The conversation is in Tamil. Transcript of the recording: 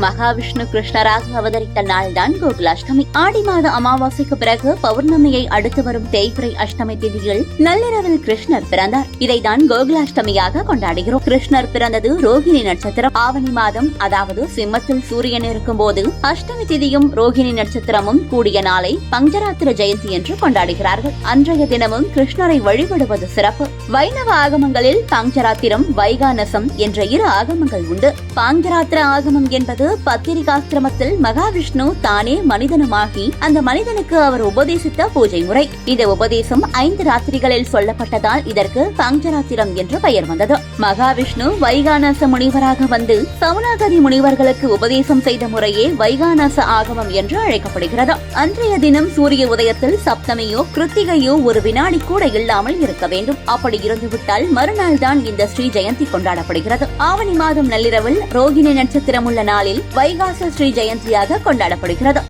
மகாவிஷ்ணு கிருஷ்ணராக அவதரித்த நாள்தான் கோகுலாஷ்டமி. ஆடி மாத அமாவாசைக்கு பிறகு பௌர்ணமியை அடுத்து வரும் தேய்பிறை அஷ்டமி திதியில் நள்ளிரவில் கிருஷ்ணர் பிறந்தார். இதைதான் கோகுலாஷ்டமியாக கொண்டாடுகிறோம். கிருஷ்ணர் பிறந்தது ரோகிணி நட்சத்திரம் ஆவணி மாதம், அதாவது சிம்மத்தில் சூரியன் இருக்கும் போது அஷ்டமி திதியும் ரோகிணி நட்சத்திரமும் கூடிய நாளை பஞ்சராத்திர ஜெயந்தி என்று கொண்டாடுகிறார்கள். அன்றைய தினமும் கிருஷ்ணரை வழிபடுவது சிறப்பு. வைணவ ஆகமங்களில் பஞ்சராத்திரம், வைகானசம் என்ற இரு ஆகமங்கள் உண்டு. பாஞ்சராத்திர ஆகமம் என்பது பத்திரிகாஸ்திரமத்தில் மகாவிஷ்ணு தானே மனிதனமாகி அந்த மனிதனுக்கு அவர் உபதேசித்த பூஜை முறை. இந்த உபதேசம் 5 ராத்திரிகளில் சொல்லப்பட்டதால் இதற்கு பஞ்சராத்திரம் என்று பெயர் வந்தது. மகாவிஷ்ணு வைகானச முனிவராக வந்து சவுனாகதி முனிவர்களுக்கு உபதேசம் செய்த முறையே வைகானச ஆகமம் என்று அழைக்கப்படுகிறது. அன்றைய தினம் சூரிய உதயத்தில் சப்தமியோ கிருத்திகையோ ஒரு வினாடி கூட இல்லாமல் இருக்க வேண்டும். அப்படி இருந்துவிட்டால் மறுநாள் தான் இந்த ஸ்ரீ ஜெயந்தி கொண்டாடப்படுகிறது. ஆவணி மாதம் நள்ளிரவில் ரோகிணி நட்சத்திரம் உள்ள நாளில் வைகாச ஸ்ரீ ஜெயந்தியாக கொண்டாடப்படுகிறது.